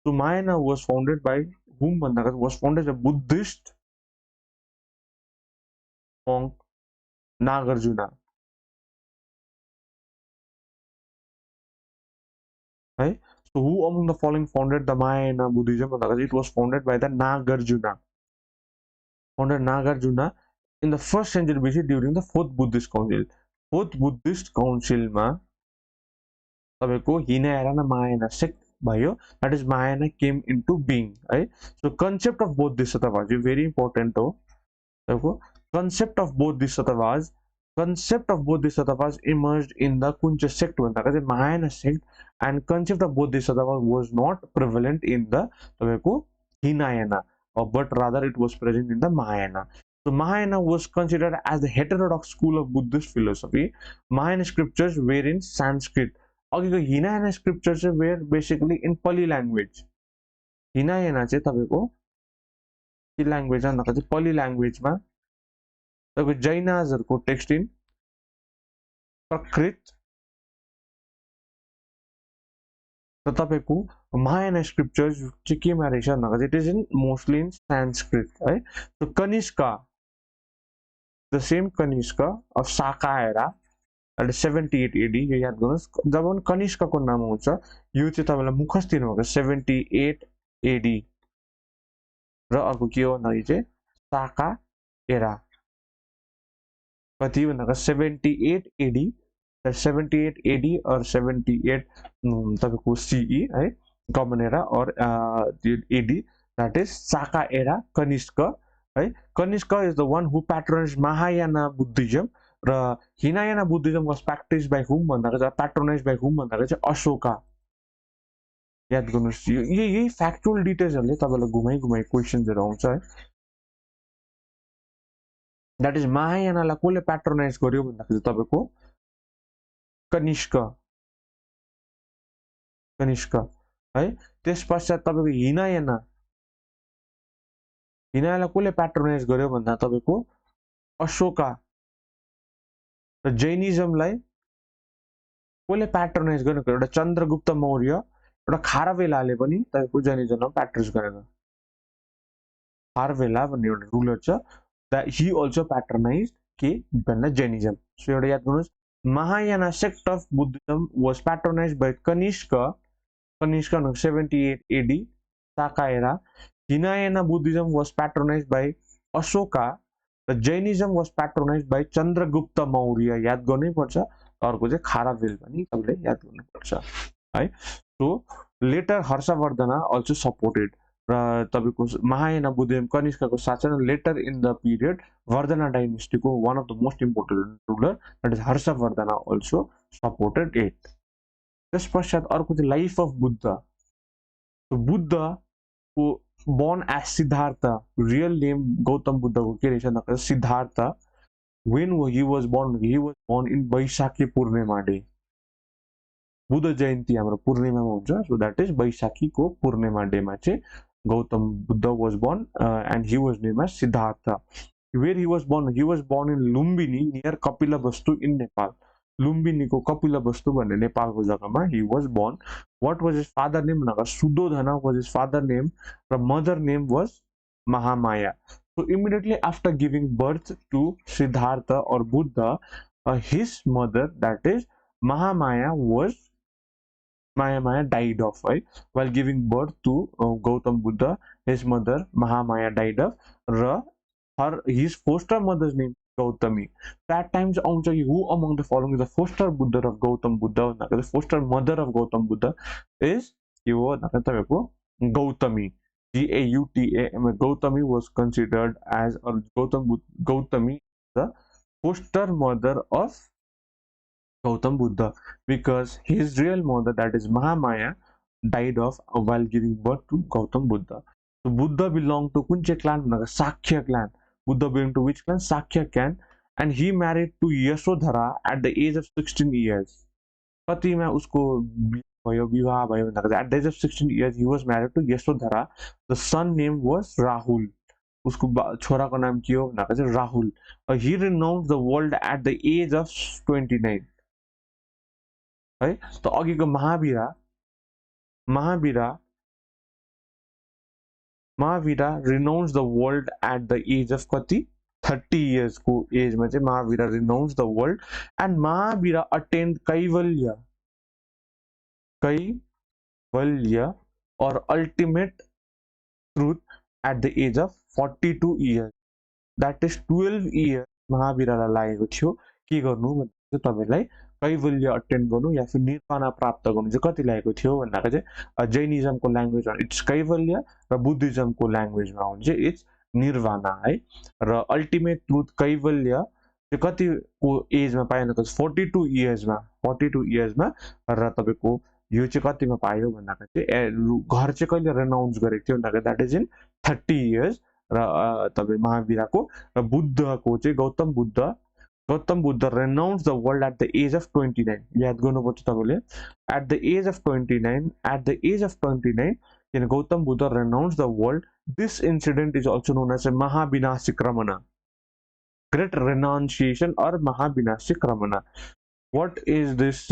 So Mahayana was founded by whom? Was founded as a Buddhist monk Nagarjuna. Right? So who among the following founded the Mahayana Buddhism? It was founded by the Nagarjuna. Founded Nagarjuna in the 1st century BC during the 4th Buddhist Council. 4th Buddhist Council ma tabeko Hinayana and Mahayana sect bhayo. That is Mahayana came into being. Right? So concept of bodhisattvas is very important. Concept of bodhisattvas emerged in the Kuncha sect, Mahayana sect, and concept of bodhisattva was not prevalent in the Hinayana, but rather it was present in the Mahayana. So Mahayana was considered as the heterodox school of Buddhist philosophy. Mahayana scriptures were in Sanskrit. Hinayana scriptures were basically in Pali language. Hinayana चाहिँ तपाईको के language भन्दाखेरि Pali language मा तपाईको जैनाजहरुको text in प्रकृत र तपाईको Mahayana scriptures चाहिँ केमा रहेछ भन्दाखेरि it is in mostly in Sanskrit, right? So Kanishka the same Kanishka of Saka era at 78 AD, यो याद गर्नुहोस्। जब कनिष्कको नाम आउँछ यो चाहिँ तपाईँलाई मुखस्त दिनुभएको 78 एडी र अर्को के हो भन्दाखेरि चाहिँ साका एरा कति भन्दा 78 एडी, 78 एडी और 78 तपाईँको सिई है, common era or AD, that is Saka era Kanishka है। Kanishka is the one who patronize Mahayana Buddhism र Hinayana Buddhism was practice by whom भन्दाखेरि चाहिँ प्याट्रोनाइज बाई हुम भन्दाखेरि चाहिँ अशोका। याद गर्नुहोस्, यही फ्याक्चुअल डिटेल्सहरूले तपाईँलाई घुमाइ घुमाइ क्वेसन्सहरू आउँछ है। द्याट इज महायानालाई कसले प्याट्रोनाइज गर्यो भन्दाखेरि तपाईँको कनिष्क है। त्यस पश्चात तपाईँको हिनायानालाई कसले प्याट्रोनाइज गर्यो भन्दा तपाईँको अशोका। र जैनिज्मलाई कसले प्याट्रोनाइज गर्नु, एउटा चन्द्रगुप्त मौर्य, एउटा खारवेलाले पनि तपाईँको जैनिज्ममा प्याट्रोनाइज गरेको। खारवेला भन्ने एउटा रुलर छ, that he also patronized के भन्दा जैनिज्म। सो एउटा याद गर्नुहोस्, Mahayana sect of Buddhism was patronized by Kanishka 78 AD Saka era. Hinayana Buddhism was patronized by Ashoka र Jainism was patronized by Chandragupta Maurya. याद गर्नै पर्छ। अर्को चाहिँ खारवेल पनि तपाईँले याद गर्नुपर्छ है। So later Harshavardhana also supported र तपाईँको महायाना बुद्धिज्म कनिष्कको साथै later in the period Vardhana डाइनेस्टीको one of the most important ruler that is Harshavardhana also supported it. त्यस पश्चात अर्को चाहिँ लाइफ अफ बुद्ध। बुद्धको born as Siddhartha, real name Gautam बुद्धको के रहेछ भन्दा Siddhartha. when he was born in Vaishakhi Purnima day. Buddha Jayanti हाम्रो पूर्णिमामा हुन्छ, सो द्याट इज वैशाखीको पूर्णिमा डेमा चाहिँ Gautam Buddha was born and he was named as Siddhartha. Where he was born in Lumbini near Kapilavastu in Nepal. लुम्बिनीको Kapilvastu भन्ने नेपालको जग्गामा he was born. What was his father name भन्दा Suddhodana was his father name र mother name was Mahamaya. So immediately after giving birth to Siddhartha or Buddha, his mother, that is Mahamaya died off, right? While giving birth to Gautam Buddha, his mother Mahamaya died off र his foster mother's name Gautami. That times who among the following is the foster Buddha of Gautam Buddha? The foster mother of Gautam Buddha is Gautami. Gautami. Gautami was considered as, or Gautami, the foster mother of Gautam Buddha, because his real mother, that is Mahamaya, died off while giving birth to Gautam Buddha. So Buddha belonged to kunche clan? Sakya clan. Buddha belonged to which clan? Sakya clan. And he married to Yasodhara at the age of 16 years. कतिमा उसको विवाह भयो भन्दा at the age of 16 years he was married to Yasodhara. The son name was Rahul. उसको छोराको नाम के हो भन्दा चाहिँ Rahul. He renounced the world at the age of 29. है त अघिको Mahavira renounced the world at the age of कति 30 years को एज में चाहिँ Mahavira renounced the world, and Mahavira attained Kaivalya or ultimate truth at the age of 42 years. That is 12 years महावीरालाई लागेको थियो के गर्नु भन्दा तपाईलाई कैवल्य अटेन्ड गर्नु या फिर निर्वाणा प्राप्त गर्नु चाहिँ कति लागेको थियो भन्दा चाहिँ जैनिज्मको ल्याङ्ग्वेजमा इट्स कैवल्य र बुद्धिज्मको ल्याङ्ग्वेजमा हुन्छ इट्स निर्वाणा है। र अल्टिमेट ट्रुथ कैवल्य चाहिँ कतिको एजमा पायो भने 42 इयर्समा र तपाईको यो चाहिँ कतिमा पायो भन्दाखेरि चाहिँ घर चाहिँ कहिले रेनाउन्स गरेको थियो भन्दाखेरि द्याट इज इन 30 इयर्स र तपाई महावीराको र बुद्धको चाहिँ Gautam Buddha renounced the world at the age of 29. याद गर्नुपर्छ तपाईले at the age of 29 किन Gautam Buddha renounced the world. This incident is also known as a Mahabhinashikramana, great renunciation or Mahabhinashikramana. What is this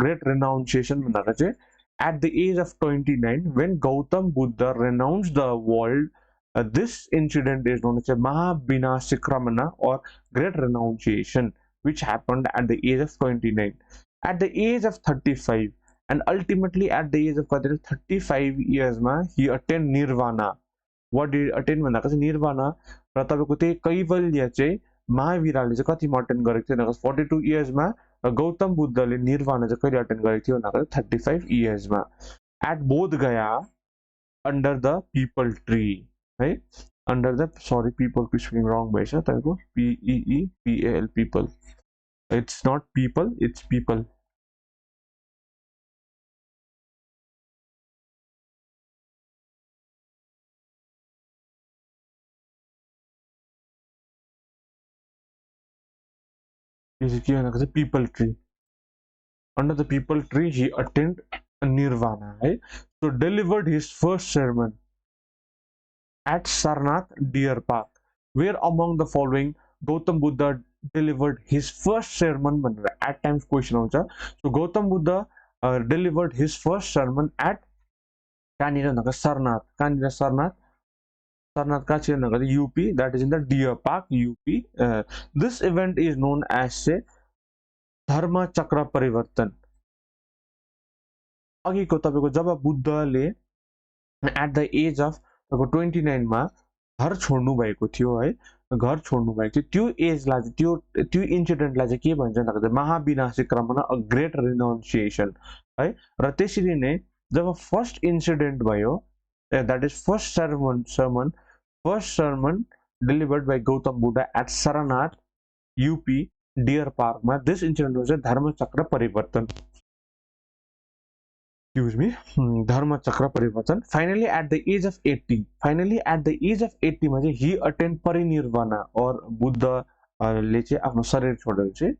great renunciation भन्दा चाहिँ at the age of 29 when Gautam Buddha renounced the world This incident is known as a Mahabhinashikramana or Great Renunciation, which happened at the age of 29. At the age of 35, and ultimately at the age of 35 years, he attained Nirvana. What did he attain भन्दा चाहिँ निर्वाणा र तपाईँको त्यही कैवल्य चाहिँ महावीरले चाहिँ कतिमा attain गरेको थियो भन्दा 42 इयर्समा र गौतम बुद्धले निर्वाणा चाहिँ कहिले अटेन गरेको थियो भन्दा 35 इयर्समा at Bodh Gaya under the peepal tree है under the sorry peepal spelling wrong भएछ तपाईँको P E E P A L peepal it's not people it's peepal यो चाहिँ के भनेको चाहिँ peepal tree under the people tree he attained nirvana right? So delivered his first sermon at Sarnath Deer Park where among the following Gautam Buddha delivered his first sermon at times question आउँछ so Gautam Buddha delivered his first sermon at कहाँनिर भनेको Sarnath कहाँनिर Sarnath Sarnath कहाँ छ भनेको UP that is in the Deer Park UP this event is known as say धर्म चक्र परिवर्तन अघिको तपाईको जब बुद्धले एट द एज अफ 29 मा घर छोड्नु भएको थियो है घर छोड्नु भएको थियो त्यो एजलाई त्यो इन्सिडेन्टलाई चाहिँ के भन्छ भन्दा महाविनाशिक्रमण अ ग्रेट रिनाउन्सिएसन है र त्यसरी नै जब फर्स्ट इन्सिडेन्ट भयो that is first sermon delivered by Gautam Buddha at Sarnath UP deer पार्कमा this incident was a Dharmachakra Parivartan excuse me धर्मचक्र परिवर्तन finally at the age of 80 मा चाहिँ he attained परिनिर्वाणा और बुद्ध ले चाहिँ आफ्नो शरीर छोडेर चाहिँ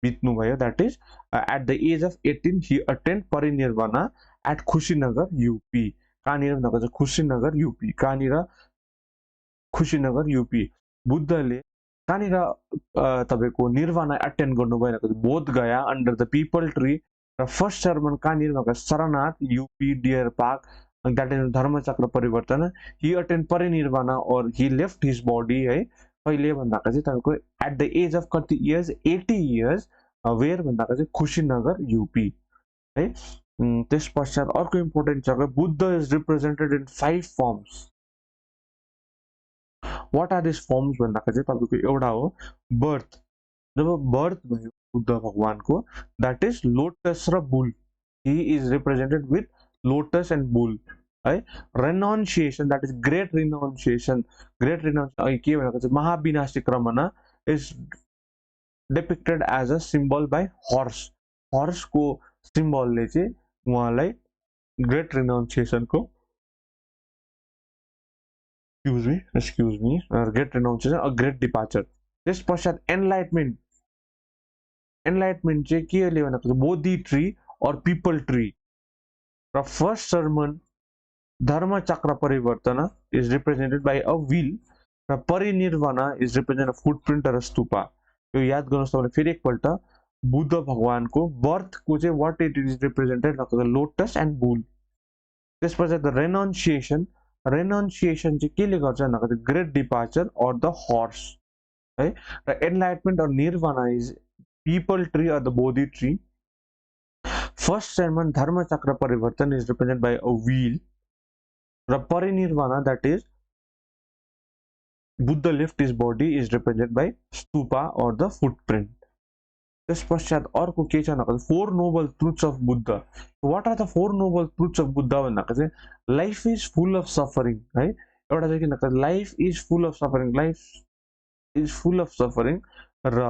बित्नु भयो that is at the age of 18 he attained परिनिर्वाणा at Kushinagar UP कहाँनिर भनेको चाहिँ खुशीनगर यूपी कहाँनिर खुशीनगर यूपी बुद्धले कहाँनिर तपाईको निर्वाणा अटेन्ड गर्नुभयो भनेको Bodh Gaya under the peepal tree र फर्स्ट सर्मन कहाँनिर भनेको Sarnath UP deer park that is Dharmachakra Parivartan he attend परिनिर्वाणा और ही लेफ्ट हिज बॉडी है कहिले भन्दाको चाहिँ तपाईको एट द एज अफ कति इयर्स 80 इयर्स वेयर भन्दाको चाहिँ खुशीनगर यूपी है त्यस पश्चात अर्को इम्पोर्टेन्ट छ Buddha is represented in 5 firms what are these forms भन्दाको चाहिँ तपाईको एउटा हो बर्थ जब बर्थ भयो बुद्ध भगवानको that is लोटस र bull he is represented with lotus and bull है renunciation that is great renunciation के भनेको चाहिँ महाविनाशिक्रमण is depicted as a symbol by horse को सिम्बलले चाहिँ उहाँलाई ग्रेट रिनाउन्सिएसन को excuse me great renunciation a great departure त्यस पश्चात एनलाइटमेन्ट चाहिँ केले भनेको बोधि ट्री और पिपल ट्री र first sermon Dharmachakra Parivartan is represented by a wheel र परिनिर्वाणा इज रिप्रेजेन्टेड फुटप्रिन्ट र स्तूपा यो याद गर्नुस् तपाईले फेरि एकपल्ट बुद्ध भगवानको बर्थ को चाहिँ व्हाट इट इज रिप्रेजेन्टेड भनेको लोटस एन्ड बुल त्यस पश्चात रेनन्सिएसन चाहिँ केले गर्छ भनेको great departure or the horse है र enlightenment or nirvana is peepal tree or the Bodhi tree first sermon Dharmachakra Parivartan is represented by a wheel र parinirvana that is Buddha left his body is represented by stupa or the footprint त्यस पश्चात अर्को के छ भनेको four noble truths of Buddha what are the four noble truths of Buddha भन्दाको चाहिँ life is full of suffering है एउटा चाहिँ के भन्दा life is full of suffering र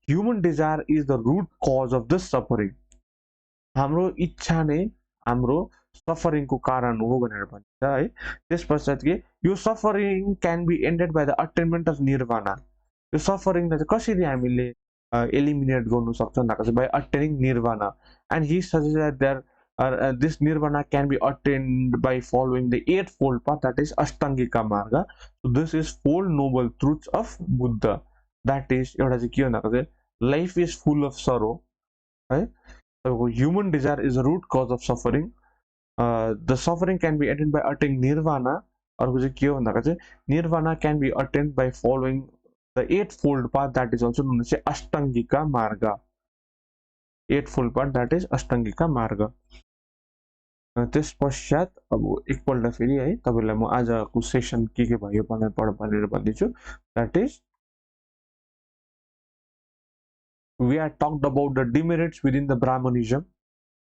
human desire is the root cause of this suffering हाम्रो इच्छा नै हाम्रो सफरिङको कारण हो भनेर भन्छ है त्यस पश्चात के यो suffering can be ended by the attainment of nirvana यो सफरिङलाई चाहिँ कसरी हामीले eliminate गर्नु सक्छ भनेको चाहिँ by attaining nirvana and he suggests that there this nirvana can be attained by following the eightfold path that is ashtangika marga so this is four noble truths of buddha that is एउटा चाहिँ के भनेको चाहिँ life is full of sorrow है so human desire is a root cause of suffering the suffering can be ended by attaining nirvana अर्को चाहिँ के हो भन्दाखेरि चाहिँ nirvana can be attend by following the 8-fold path that is also known as Ashtangika Marga 8-fold path that is अष्टाङ्गिका मार्ग त्यस पश्चात अब एकपल्ट फेरि है तपाईलाई म आजको सेसन के भयो भनेर भनिदिन्छु that is we had talked about the demerits within the Brahmanism.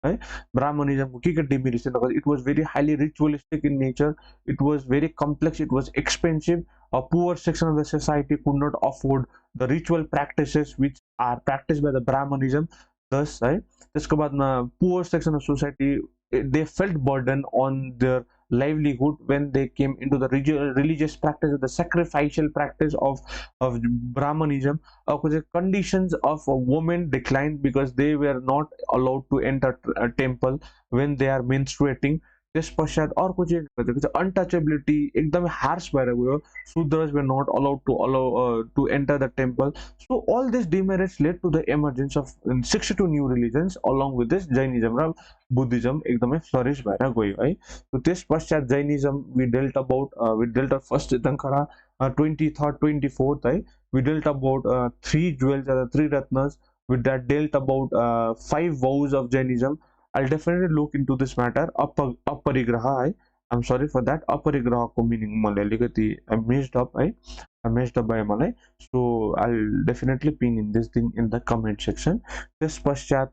Right? Brahmanism, demerits? It was very highly ritualistic in nature. It was very complex. It was expensive. A poor section of the society could not afford the ritual practices which are practiced by the Brahmanism. Thus, right? Poor section of society, they felt burden on their livelihood when they came into the religious practice, the sacrificial practice of Brahmanism. The conditions of women declined because they were not allowed to enter a temple when they are menstruating. त्यस पश्चात अर्को चाहिँ untouchability एकदमै harsh भएर गयो. Sudras were not allowed to enter the temple. So all these demerits led to the emergence of 62 new religions along with this Jainism र Buddhism एकदमै flourish भएर गयो है. So त्यस पश्चात Jainism we dealt about first Tirthankara 23rd 24th है. We dealt about 3 jewels or 3 ratnas. We dealt about 5 vows of Jainism. I'll definitely look into this matter. Aparigraha, I'm sorry for that. Aparigraha ko meaning malayalika I messed up. I messed up by malay. So I'll definitely pin in this thing in the comment section. This paschat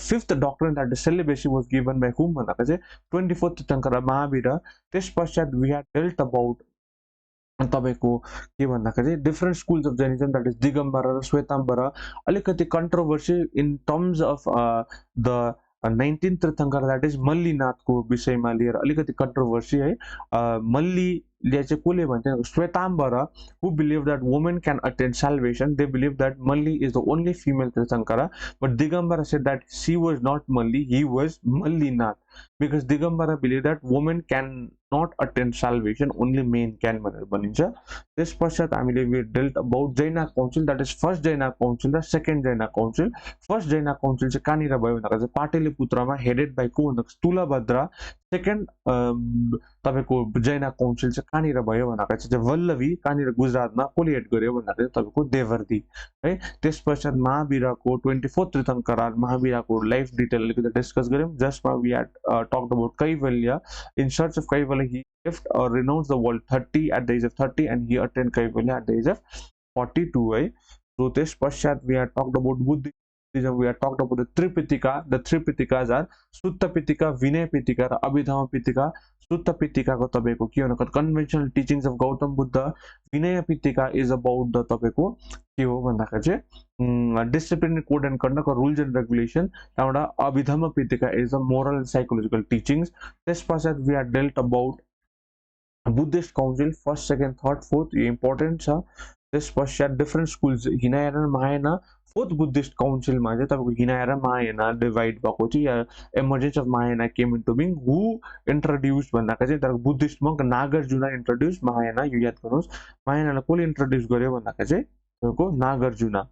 fifth doctrine that the celibacy was given by whom? 24th Tirthankara Mahavira. This paschat we had dealt about तपाईँको के भन्दाखेरि different schools of Jainism that is Digambara र श्वेताम्बरा अलिकति controversy in terms of the 19th तीर्थंकर that is मल्लीनाथको विषयमा लिएर अलिकति controversy है. मल्लीले चाहिँ कसले भन्छ Svetambara who believe that women can attend salvation. They believe that Malli is the only female tirthankara but Digambara said that she was not Malli, he was Mallinath because Digambara believed that women can not attend salvation, only men can भनेर भनिन्छ. त्यस पश्चात हामीले we dealt about Jaina Council, that is first Jaina Council र second Jaina Council. First Jaina Council चाहिँ कहाँनिर भयो भन्दा चाहिँ पाटलिपुत्रमा headed by को भन्दा तुलभद्रा. सेकेन्ड तपाईँको जैना काउन्सिल चाहिँ कहाँनिर भयो भन्दा चाहिँ वल्लभी कहाँनिर गुजरातमा कसले हेड गर्यो भन्दाखेरि तपाईँको देवर्दी है. त्यस पश्चात महावीरको 24th तीर्थंकरा महावीरको लाइफ डिटेल अलिकति डिस्कस गऱ्यौँ. जसमा we had talked about Kaivalya. In search of Kaivalya he left or renounced the world 30 at the age of 30 and he attained Kaivalya at the age of 42 है. So this पश्चात we had talked about Buddhism. We had talked about the Tripitaka. The Tripitakas are Sutta Pitaka, Vinaya Pitaka र Abhidhamma Pitaka. Sutta Pitaka को तपाईको के हो conventional teachings of Gautam Buddha. Vinaya Pitaka is about the तपाईको के हो भन्दाखेरि चाहिँ discipline code and conduct or rules and regulation. त्यहाँबाट Abhidhamma Pitaka is the moral and psychological teachings. त्यस पश्चात we had dealt about Buddhist council first, second, third, fourth यो important छ. त्यस पश्चात different schools हिनायना र महायाना. फोर्थ बुद्धिस्ट काउन्सिलमा चाहिँ तपाईँको हिनायना महायाना डिभाइड भएको थियो या emergence of Mahayana came into being. Who introduce भन्दाखेरि चाहिँ तपाईँको Buddhist monk Nagarjuna introduce Mahayana. यो याद गर्नुहोस् महायानालाई कसले इन्ट्रोड्युस गर्यो भन्दाखेरि चाहिँ तपाईँको नागार्जुना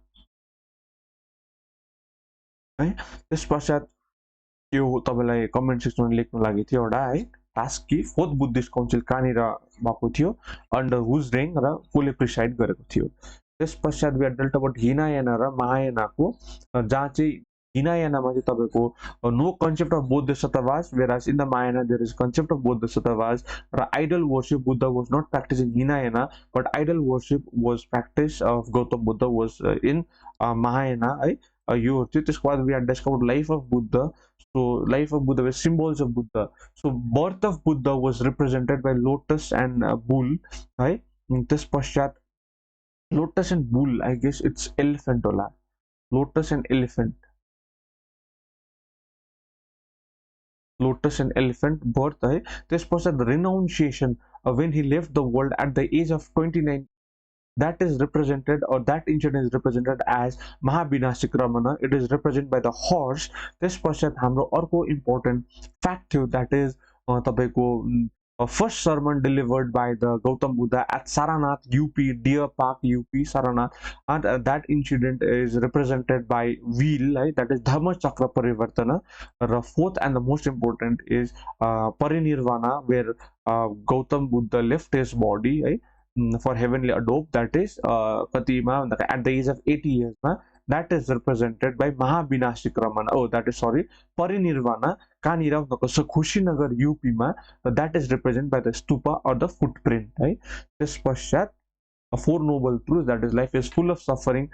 है. त्यस पश्चात यो तपाईँलाई कमेन्ट सेक्सनमा लेख्नु लागि थियो एउटा है टास्क कि फोर्थ बुद्धिस्ट काउन्सिल कहाँनिर भएको थियो, अन्डर हुज रेङ र कसले प्रिसाइड गरेको थियो. त्यस पश्चात वी डेल्ट अबाउट हिनायाना र महायानाको जहाँ चाहिँ हिनायानामा चाहिँ तपाईँको no concept of Bodhisattvas whereas in the Mahayana there is concept of Bodhisattvas र idol worship Buddha was not practise in Hinayana but idol worship was practise of Gautam Buddha was in Mahayana है. यो थियो. त्यसको बाद we are discovered life of Buddha. So life of Buddha, symbols of Buddha. So birth of Buddha was represented by lotus and bull. Right? This पश्चात lotus and bull, I guess it's elephant होला. Lotus and elephant. Lotus and elephant birth है. This पश्चात the renunciation when he left the world at the age of 29. That is represented or that incident is represented as Mahabhinashikramana. It is represented by the horse. This पश्चात हाम्रो अर्को important fact थियो that is तपाईको first sermon delivered by the Gautam Buddha at Saranath, UP, Deer Park, UP, Saranath, and that incident is represented by wheel, right? That is Dhamma Chakra Parivartana. The fourth and the most important is Parinirvana, where Gautam Buddha left his body, right? For heavenly adobe. That is Katima at the age of 80 years. That is represented by Mahabhinashikramana. Oh, that is sorry, Parinirvana. कहाँनिर भन्नुको Kushinagar युपीमा that is represented by the stupa or the footprint, right? This पश्चात four noble truths, that is life is full of suffering,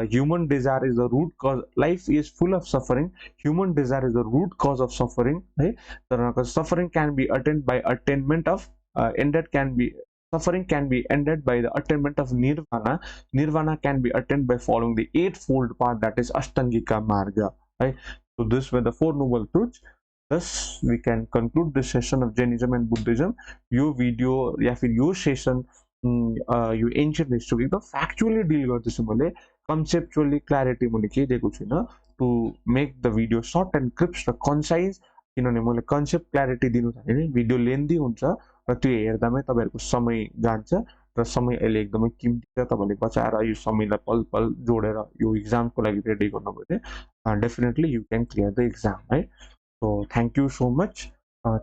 human desire is the root cause, life is full of suffering, human desire is the root cause of suffering, right? So suffering can be attained by attainment of ended can be suffering can be ended by the attainment of nirvana. Nirvana can be attained by following the eightfold path, that is ashtangika marga, right? So this were the four noble truths. Thus we can conclude this session of Jainism and Buddhism. यो video या फिर यो session यो ancient history एकदम फ्याक्चुअली deal गर्दैछु मैले, conceptually clarity मैले केही दिएको छुइनँ to make the video short and crisp र कन्साइज, किनभने मैले कन्सेप्ट क्ल्यारिटी दिनु थालेँ भने भिडियो लेन्दी हुन्छ र त्यो हेर्दामै तपाईँहरूको समय जान्छ र समय अहिले एकदमै किम्ती छ। तपाईँले बचाएर यो समयलाई पल पल जोडेर यो इक्जामको लागि रेडी गर्नुभयो भने definitely you can clear the exam, है। So thank you so much.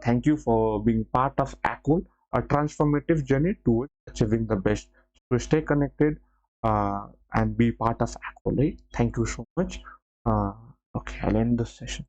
Thank you for being part of ACOL, a transformative journey towards achieving the best. So stay connected and be part of ACOL. Right? Thank you so much. Okay, I'll end this session.